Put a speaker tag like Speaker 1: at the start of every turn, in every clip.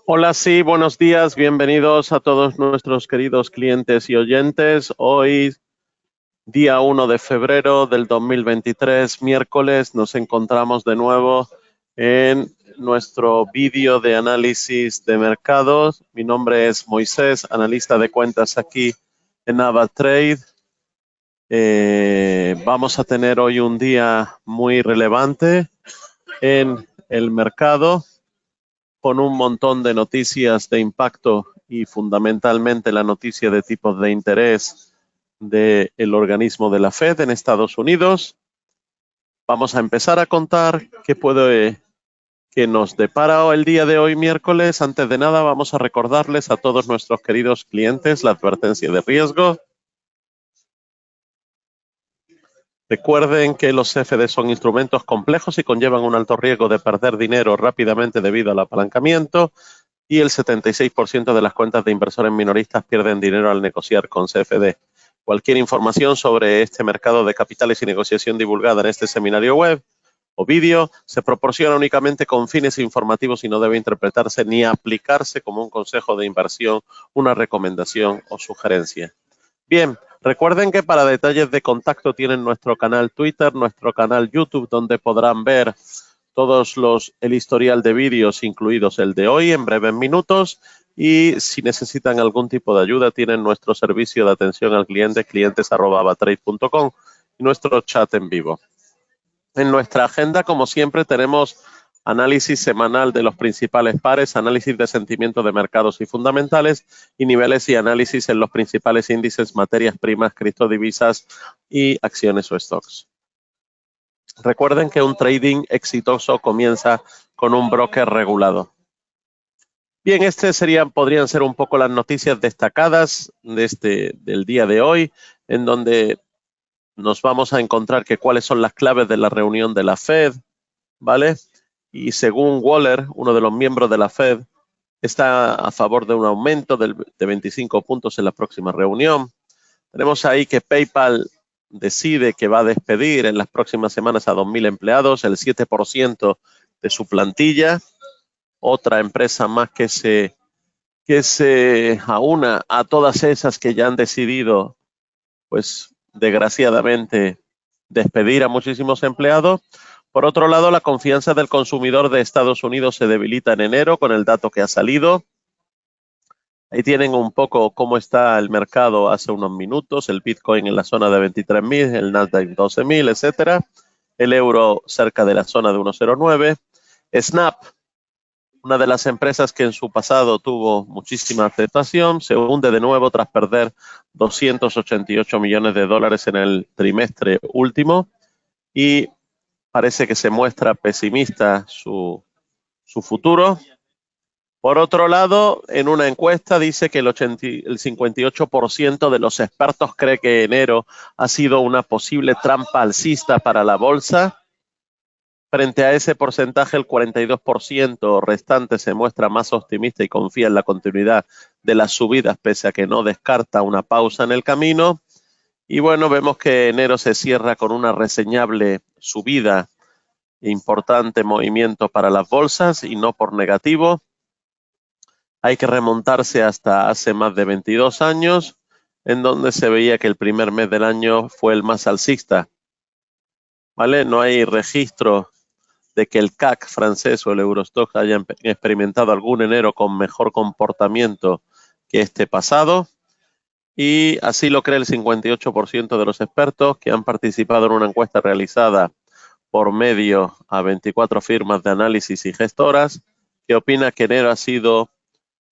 Speaker 1: Hola, sí, buenos días, bienvenidos a todos nuestros queridos clientes y oyentes. Hoy, día 1 de febrero del 2023, miércoles, nos encontramos de nuevo en nuestro vídeo de análisis de mercados. Mi nombre es Moisés, analista de cuentas aquí en AvaTrade. Vamos a tener hoy un día muy relevante en el mercado, con un montón de noticias de impacto y fundamentalmente la noticia de tipos de interés del organismo de la Fed en Estados Unidos. Vamos a empezar a contar qué nos depara el día de hoy, miércoles. Antes de nada, vamos a recordarles a todos nuestros queridos clientes la advertencia de riesgo. Recuerden que los CFD son instrumentos complejos y conllevan un alto riesgo de perder dinero rápidamente debido al apalancamiento, y el 76% de las cuentas de inversores minoristas pierden dinero al negociar con CFD. Cualquier información sobre este mercado de capitales y negociación divulgada en este seminario web o vídeo se proporciona únicamente con fines informativos y no debe interpretarse ni aplicarse como un consejo de inversión, una recomendación o sugerencia. Bien, recuerden que para detalles de contacto tienen nuestro canal Twitter, nuestro canal YouTube, donde podrán ver el historial de vídeos, incluidos el de hoy, en breves minutos. Y si necesitan algún tipo de ayuda, tienen nuestro servicio de atención al cliente, clientes@avatrade.com, y nuestro chat en vivo. En nuestra agenda, como siempre, tenemos análisis semanal de los principales pares, análisis de sentimiento de mercados y fundamentales, y niveles y análisis en los principales índices, materias primas, criptodivisas y acciones o stocks. Recuerden que un trading exitoso comienza con un broker regulado. Bien, podrían ser un poco las noticias destacadas del día de hoy, en donde nos vamos a encontrar cuáles son las claves de la reunión de la Fed, ¿vale? Y según Waller, uno de los miembros de la Fed, está a favor de un aumento de 25 puntos en la próxima reunión. Tenemos ahí que PayPal decide que va a despedir en las próximas semanas a 2.000 empleados, el 7% de su plantilla. Otra empresa más que se aúna a todas esas que ya han decidido, pues desgraciadamente, despedir a muchísimos empleados. Por otro lado, la confianza del consumidor de Estados Unidos se debilita en enero con el dato que ha salido. Ahí tienen un poco cómo está el mercado hace unos minutos, el Bitcoin en la zona de 23.000, el Nasdaq 12.000, etcétera. El euro cerca de la zona de 1.09. Snap, una de las empresas que en su pasado tuvo muchísima aceptación, se hunde de nuevo tras perder 288 millones de dólares en el trimestre último, y parece que se muestra pesimista su futuro. Por otro lado, en una encuesta dice que el 58% de los expertos cree que enero ha sido una posible trampa alcista para la bolsa. Frente a ese porcentaje, el 42% restante se muestra más optimista y confía en la continuidad de las subidas, pese a que no descarta una pausa en el camino. Y bueno, vemos que enero se cierra con una reseñable subida, importante movimiento para las bolsas y no por negativo. Hay que remontarse hasta hace más de 22 años, en donde se veía que el primer mes del año fue el más alcista, ¿vale? No hay registro de que el CAC francés o el Eurostoxx hayan experimentado algún enero con mejor comportamiento que este pasado, y así lo cree el 58% de los expertos que han participado en una encuesta realizada por medio a 24 firmas de análisis y gestoras, que opina que enero ha sido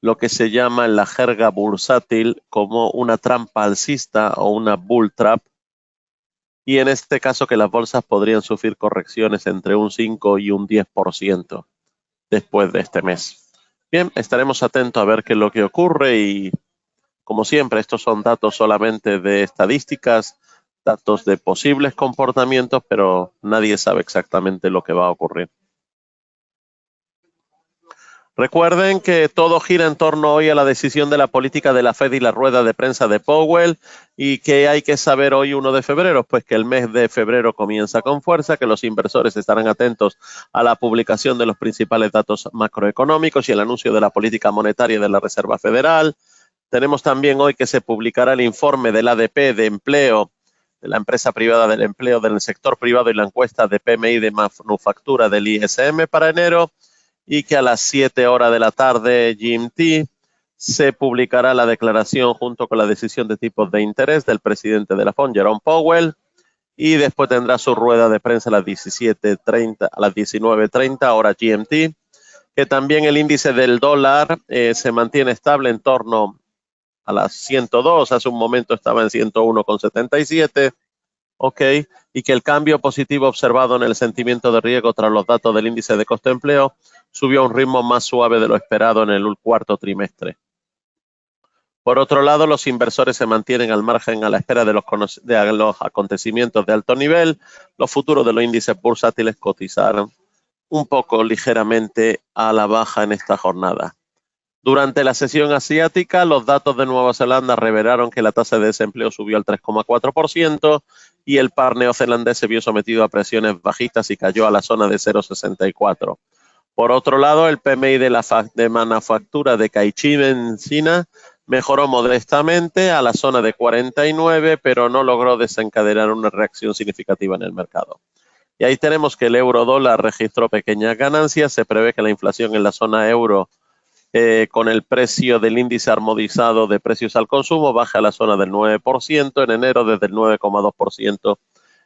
Speaker 1: lo que se llama en la jerga bursátil como una trampa alcista o una bull trap, y en este caso que las bolsas podrían sufrir correcciones entre un 5 y un 10% después de este mes. Bien, estaremos atentos a ver qué es lo que ocurre, y como siempre, estos son datos solamente de estadísticas, datos de posibles comportamientos, pero nadie sabe exactamente lo que va a ocurrir. Recuerden que todo gira en torno hoy a la decisión de la política de la Fed y la rueda de prensa de Powell. ¿Y qué hay que saber hoy 1 de febrero? Pues que el mes de febrero comienza con fuerza, que los inversores estarán atentos a la publicación de los principales datos macroeconómicos y el anuncio de la política monetaria de la Reserva Federal. Tenemos también hoy que se publicará el informe del ADP de empleo, de la empresa privada del empleo del sector privado y la encuesta de PMI de manufactura del ISM para enero. Y que a las 7 horas de la tarde GMT se publicará la declaración junto con la decisión de tipos de interés del presidente de la FOD, Jerome Powell, y después tendrá su rueda de prensa a las 17:30, a las 19:30 hora GMT, que también el índice del dólar se mantiene estable en torno a las 102, hace un momento estaba en 101,77, ok, y que el cambio positivo observado en el sentimiento de riesgo tras los datos del índice de costo de empleo subió a un ritmo más suave de lo esperado en el cuarto trimestre. Por otro lado, los inversores se mantienen al margen a la espera de los acontecimientos de alto nivel. Los futuros de los índices bursátiles cotizaron un poco ligeramente a la baja en esta jornada. Durante la sesión asiática, los datos de Nueva Zelanda revelaron que la tasa de desempleo subió al 3,4% y el par neozelandés se vio sometido a presiones bajistas y cayó a la zona de 0,64. Por otro lado, el PMI de manufactura de Caixin en China mejoró modestamente a la zona de 49, pero no logró desencadenar una reacción significativa en el mercado. Y ahí tenemos que el euro dólar registró pequeñas ganancias. Se prevé que la inflación en la zona euro con el precio del índice armonizado de precios al consumo baje a la zona del 9% en enero desde el 9,2%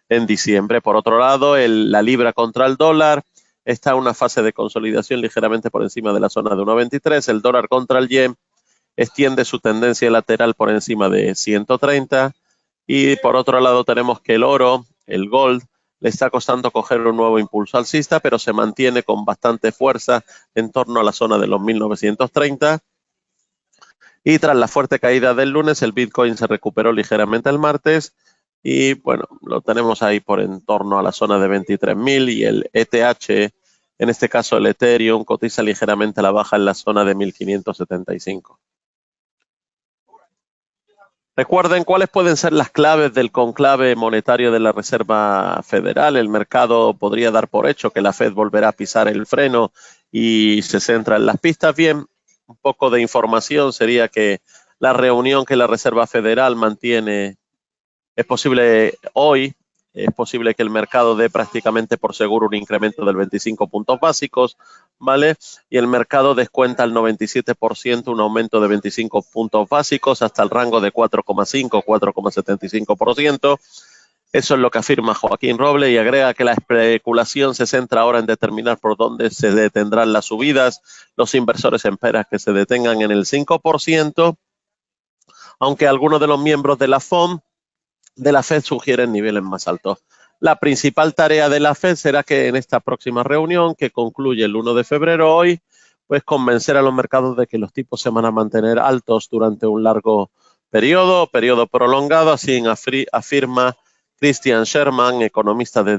Speaker 1: en diciembre. Por otro lado, la libra contra el dólar está en una fase de consolidación ligeramente por encima de la zona de 1,23. El dólar contra el yen extiende su tendencia lateral por encima de 130. Y por otro lado tenemos que el oro, el gold, le está costando coger un nuevo impulso alcista, pero se mantiene con bastante fuerza en torno a la zona de los 1930. Y tras la fuerte caída del lunes, el Bitcoin se recuperó ligeramente el martes. Y bueno, lo tenemos ahí por en torno a la zona de 23.000 y el ETH, en este caso el Ethereum, cotiza ligeramente a la baja en la zona de 1.575. Recuerden cuáles pueden ser las claves del conclave monetario de la Reserva Federal. El mercado podría dar por hecho que la Fed volverá a pisar el freno y se centra en las pistas. Bien, un poco de información sería que la reunión que la Reserva Federal mantiene es posible hoy, es posible que el mercado dé prácticamente por seguro un incremento del 25 puntos básicos, ¿vale? Y el mercado descuenta al 97% un aumento de 25 puntos básicos hasta el rango de 4,5, 4,75%. Eso es lo que afirma Joaquín Robles y agrega que la especulación se centra ahora en determinar por dónde se detendrán las subidas. Los inversores esperan que se detengan en el 5%, aunque algunos de los miembros de la FOD de la Fed sugieren niveles más altos. La principal tarea de la Fed será que en esta próxima reunión, que concluye el 1 de febrero hoy, pues convencer a los mercados de que los tipos se van a mantener altos durante un largo periodo prolongado, así afirma Christian Sherman, economista de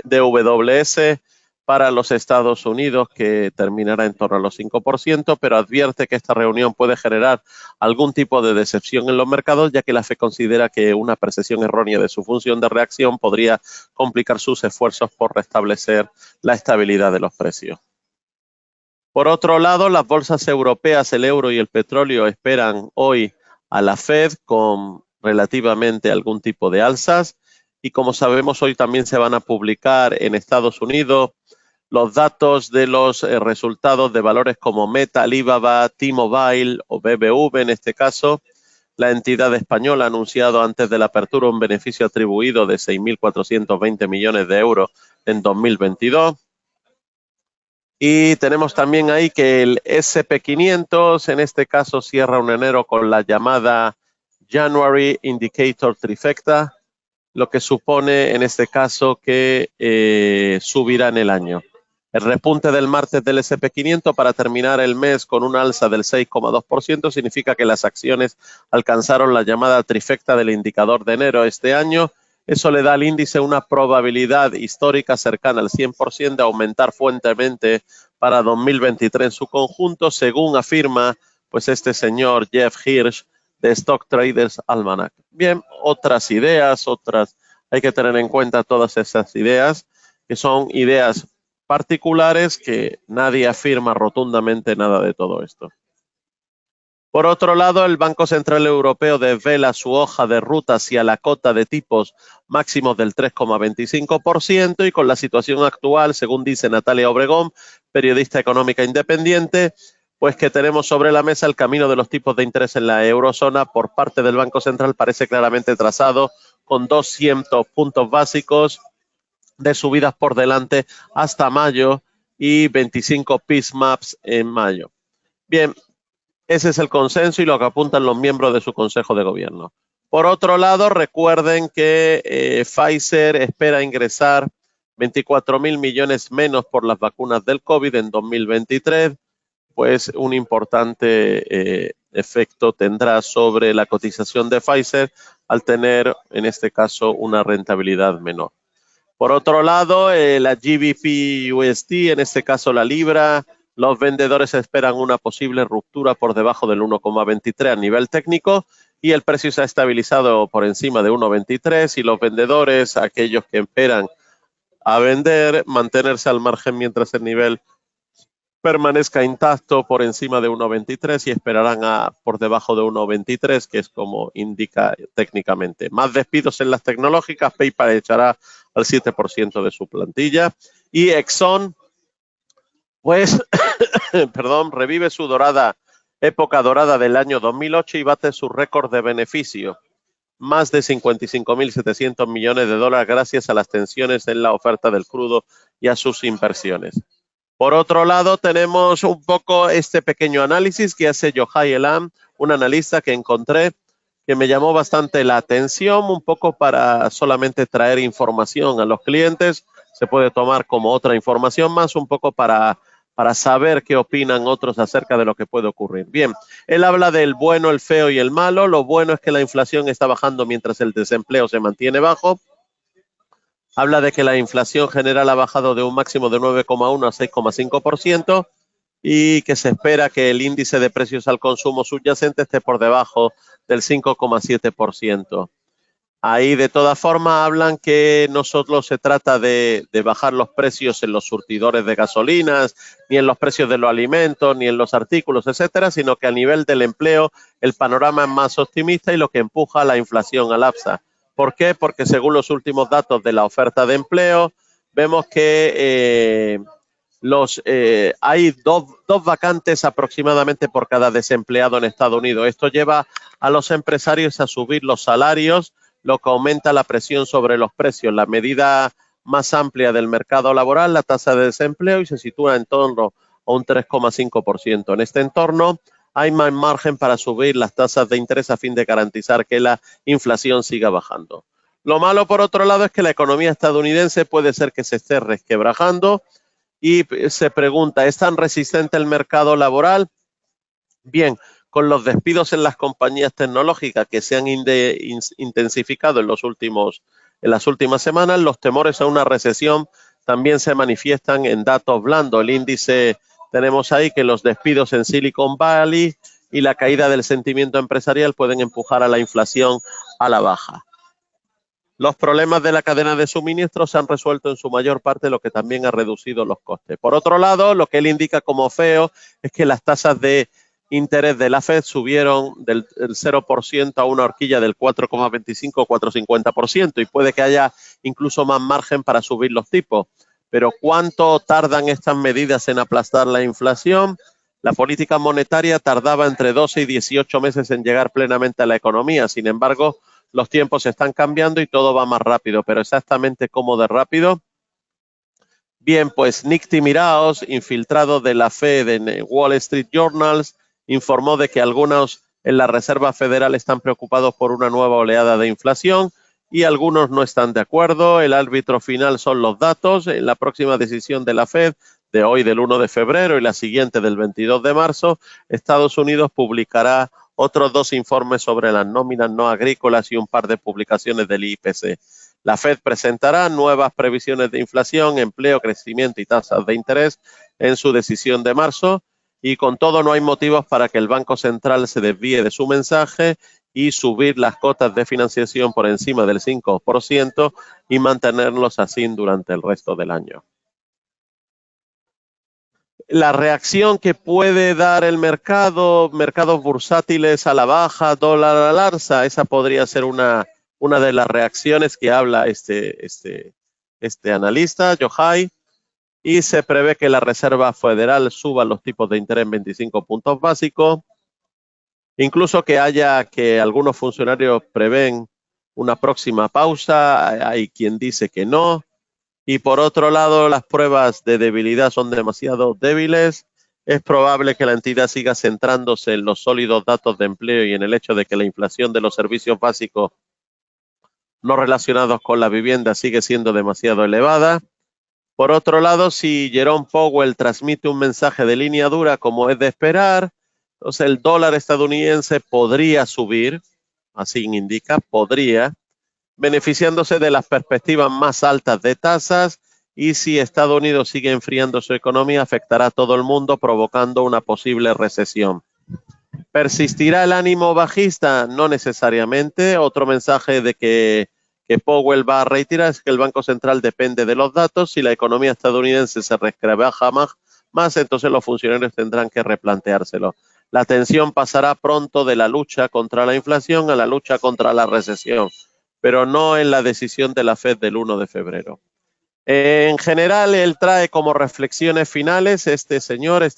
Speaker 1: DWS, para los Estados Unidos, que terminará en torno a los 5%, pero advierte que esta reunión puede generar algún tipo de decepción en los mercados, ya que la Fed considera que una percepción errónea de su función de reacción podría complicar sus esfuerzos por restablecer la estabilidad de los precios. Por otro lado, las bolsas europeas, el euro y el petróleo esperan hoy a la Fed con relativamente algún tipo de alzas, y como sabemos hoy también se van a publicar en Estados Unidos los datos de los resultados de valores como Meta, Alibaba, T-Mobile o BBV en este caso. La entidad española ha anunciado antes de la apertura un beneficio atribuido de 6.420 millones de euros en 2022. Y tenemos también ahí que el SP500 en este caso cierra un enero con la llamada January Indicator Trifecta, lo que supone en este caso que subirá en el año. El repunte del martes del SP500 para terminar el mes con un alza del 6,2% significa que las acciones alcanzaron la llamada trifecta del indicador de enero este año. Eso le da al índice una probabilidad histórica cercana al 100% de aumentar fuertemente para 2023 en su conjunto, según afirma pues este señor Jeff Hirsch de Stock Traders Almanac. Bien, otras ideas, hay que tener en cuenta todas esas ideas, que son ideas particulares que nadie afirma rotundamente nada de todo esto. Por otro lado, el Banco Central Europeo desvela su hoja de ruta hacia la cota de tipos máximos del 3,25% y con la situación actual, según dice Natalia Obregón, periodista económica independiente, pues que tenemos sobre la mesa el camino de los tipos de interés en la eurozona por parte del Banco Central parece claramente trazado con 200 puntos básicos de subidas por delante hasta mayo y 25 PISMAPs en mayo. Bien, ese es el consenso y lo que apuntan los miembros de su Consejo de Gobierno. Por otro lado, recuerden que Pfizer espera ingresar 24.000 millones menos por las vacunas del COVID en 2023, pues un importante efecto tendrá sobre la cotización de Pfizer al tener, en este caso, una rentabilidad menor. Por otro lado, la GBP USD, en este caso la libra, los vendedores esperan una posible ruptura por debajo del 1,23 a nivel técnico y el precio se ha estabilizado por encima de 1,23 y los vendedores, aquellos que esperan a vender, mantenerse al margen mientras el nivel permanezca intacto por encima de 1,23 y esperarán por debajo de 1,23, que es como indica técnicamente. Más despidos en las tecnológicas, PayPal echará al 7% de su plantilla y Exxon, pues, revive su época dorada del año 2008 y bate su récord de beneficio, más de 55.700 millones de dólares gracias a las tensiones en la oferta del crudo y a sus inversiones. Por otro lado, tenemos un poco este pequeño análisis que hace Yohai Elam, un analista que encontré que me llamó bastante la atención, un poco para solamente traer información a los clientes. Se puede tomar como otra información más, un poco para saber qué opinan otros acerca de lo que puede ocurrir. Bien, él habla del bueno, el feo y el malo. Lo bueno es que la inflación está bajando mientras el desempleo se mantiene bajo. Habla de que la inflación general ha bajado de un máximo de 9,1 a 6,5% y que se espera que el índice de precios al consumo subyacente esté por debajo del 5,7%. Ahí de todas formas hablan que no solo se trata de bajar los precios en los surtidores de gasolinas, ni en los precios de los alimentos, ni en los artículos, etcétera, sino que a nivel del empleo el panorama es más optimista y lo que empuja a la inflación al alza. ¿Por qué? Porque según los últimos datos de la oferta de empleo, vemos que hay dos vacantes aproximadamente por cada desempleado en Estados Unidos. Esto lleva a los empresarios a subir los salarios, lo que aumenta la presión sobre los precios. La medida más amplia del mercado laboral, la tasa de desempleo, y se sitúa en torno a un 3,5%. En este entorno hay más margen para subir las tasas de interés a fin de garantizar que la inflación siga bajando. Lo malo, por otro lado, es que la economía estadounidense puede ser que se esté resquebrajando y se pregunta, ¿es tan resistente el mercado laboral? Bien, con los despidos en las compañías tecnológicas que se han intensificado en las últimas semanas, los temores a una recesión también se manifiestan en datos blandos. El índice, tenemos ahí que los despidos en Silicon Valley y la caída del sentimiento empresarial pueden empujar a la inflación a la baja. Los problemas de la cadena de suministro se han resuelto en su mayor parte, lo que también ha reducido los costes. Por otro lado, lo que él indica como feo es que las tasas de interés de la Fed subieron del 0% a una horquilla del 4,25 o 4,50% y puede que haya incluso más margen para subir los tipos. Pero ¿cuánto tardan estas medidas en aplastar la inflación? La política monetaria tardaba entre 12 y 18 meses en llegar plenamente a la economía. Sin embargo, los tiempos están cambiando y todo va más rápido. Pero exactamente cómo de rápido. Bien, pues Nick Timiraos, infiltrado de la Fed en Wall Street Journals, informó de que algunos en la Reserva Federal están preocupados por una nueva oleada de inflación y algunos no están de acuerdo. El árbitro final son los datos. En la próxima decisión de la Fed, de hoy del 1 de febrero y la siguiente del 22 de marzo, Estados Unidos publicará otros 2 informes sobre las nóminas no agrícolas y un par de publicaciones del IPC. La Fed presentará nuevas previsiones de inflación, empleo, crecimiento y tasas de interés en su decisión de marzo, y con todo no hay motivos para que el Banco Central se desvíe de su mensaje y subir las cotas de financiación por encima del 5% y mantenerlos así durante el resto del año. La reacción que puede dar el mercado, mercados bursátiles a la baja, dólar al alza, esa podría ser una de las reacciones que habla este analista, Yohai, y se prevé que la Reserva Federal suba los tipos de interés en 25 puntos básicos, incluso que algunos funcionarios prevén una próxima pausa, hay quien dice que no. Y por otro lado, las pruebas de debilidad son demasiado débiles. Es probable que la entidad siga centrándose en los sólidos datos de empleo y en el hecho de que la inflación de los servicios básicos no relacionados con la vivienda sigue siendo demasiado elevada. Por otro lado, si Jerome Powell transmite un mensaje de línea dura como es de esperar, entonces el dólar estadounidense podría subir, así indica, podría, beneficiándose de las perspectivas más altas de tasas, y si Estados Unidos sigue enfriando su economía, afectará a todo el mundo, provocando una posible recesión. ¿Persistirá el ánimo bajista? No necesariamente. Otro mensaje de que Powell va a reiterar es que el Banco Central depende de los datos. Si la economía estadounidense se resquebraja más, entonces los funcionarios tendrán que replanteárselo. La atención pasará pronto de la lucha contra la inflación a la lucha contra la recesión, pero no en la decisión de la Fed del 1 de febrero. En general, él trae como reflexiones finales, este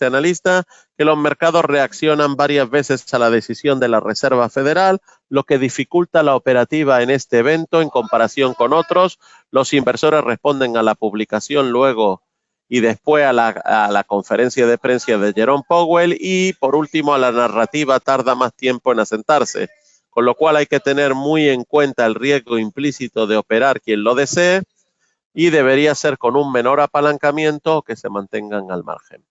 Speaker 1: analista, que los mercados reaccionan varias veces a la decisión de la Reserva Federal, lo que dificulta la operativa en este evento en comparación con otros. Los inversores responden a la publicación luego y después a la conferencia de prensa de Jerome Powell, y por último a la narrativa tarda más tiempo en asentarse, con lo cual hay que tener muy en cuenta el riesgo implícito de operar quien lo desee, y debería ser con un menor apalancamiento o que se mantengan al margen.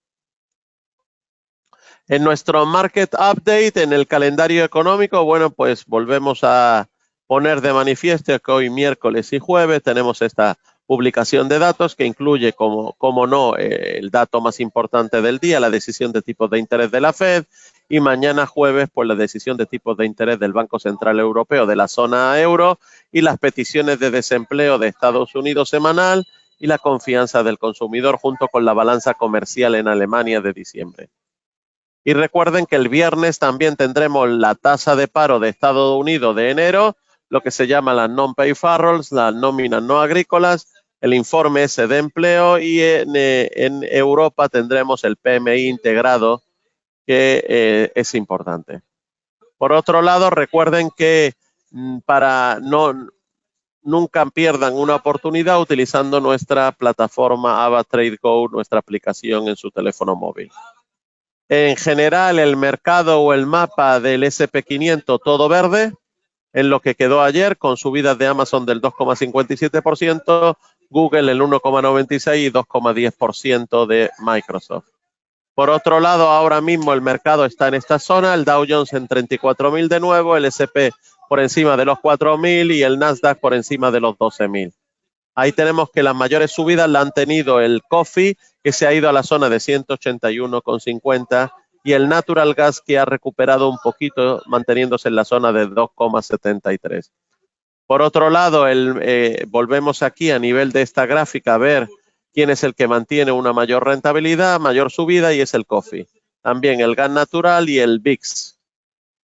Speaker 1: En nuestro Market Update, en el calendario económico, bueno, pues volvemos a poner de manifiesto que hoy miércoles y jueves tenemos esta publicación de datos que incluye, como no, el dato más importante del día, la decisión de tipos de interés de la Fed, y mañana jueves, pues la decisión de tipos de interés del Banco Central Europeo de la zona euro, y las peticiones de desempleo de Estados Unidos semanal y la confianza del consumidor, junto con la balanza comercial en Alemania de diciembre. Y recuerden que el viernes también tendremos la tasa de paro de Estados Unidos de enero, lo que se llama las non-pay payrolls, las nóminas no agrícolas, el informe ese de empleo, y en Europa tendremos el PMI integrado, que es importante. Por otro lado, recuerden que nunca pierdan una oportunidad utilizando nuestra plataforma Ava Trade Go, nuestra aplicación en su teléfono móvil. En general, el mercado o el mapa del SP500 todo verde, en lo que quedó ayer, con subidas de Amazon del 2,57%, Google el 1,96% y 2,10% de Microsoft. Por otro lado, ahora mismo el mercado está en esta zona, el Dow Jones en 34.000 de nuevo, el S&P por encima de los 4.000 y el Nasdaq por encima de los 12.000. Ahí tenemos que las mayores subidas la han tenido el coffee, que se ha ido a la zona de 181,50, y el natural gas, que ha recuperado un poquito, manteniéndose en la zona de 2,73. Por otro lado, volvemos aquí a nivel de esta gráfica a ver quién es el que mantiene una mayor rentabilidad, mayor subida, y es el coffee. También el gas natural y el VIX,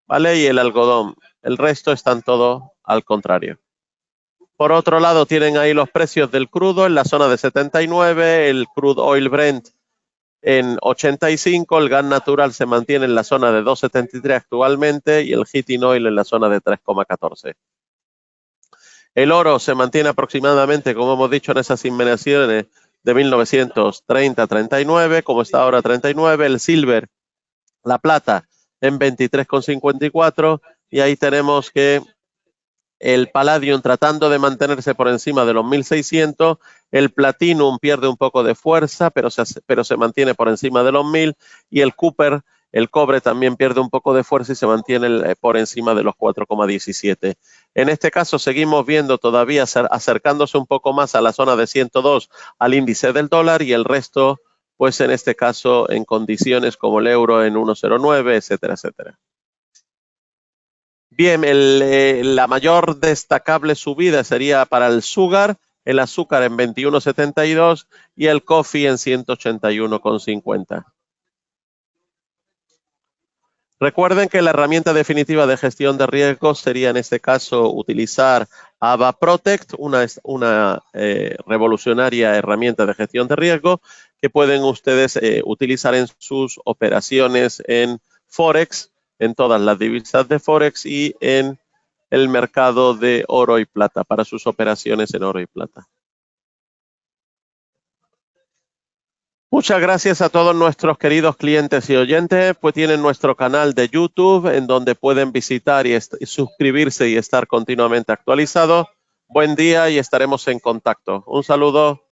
Speaker 1: ¿vale? Y el algodón. El resto están todos al contrario. Por otro lado, tienen ahí los precios del crudo en la zona de 79, el crude oil Brent en 85, el gas natural se mantiene en la zona de 2,73 actualmente y el heating oil en la zona de 3,14. El oro se mantiene aproximadamente, como hemos dicho, en esas inmediaciones de 1930-39, como está ahora 39, el silver, la plata en 23,54, y ahí tenemos que el palladium tratando de mantenerse por encima de los 1.600, el platinum pierde un poco de fuerza, pero se mantiene por encima de los 1.000, y el copper El cobre también pierde un poco de fuerza y se mantiene por encima de los 4,17. En este caso seguimos viendo todavía acercándose un poco más a la zona de 102 al índice del dólar y el resto, pues en este caso en condiciones como el euro en 1,09, etcétera, etcétera. Bien, la mayor destacable subida sería para el sugar, el azúcar en 21,72 y el coffee en 181,50. Recuerden que la herramienta definitiva de gestión de riesgos sería en este caso utilizar AVA Protect, una revolucionaria herramienta de gestión de riesgo que pueden ustedes utilizar en sus operaciones en Forex, en todas las divisas de Forex y en el mercado de oro y plata para sus operaciones en oro y plata. Muchas gracias a todos nuestros queridos clientes y oyentes, pues tienen nuestro canal de YouTube en donde pueden visitar y suscribirse y estar continuamente actualizados. Buen día y estaremos en contacto. Un saludo.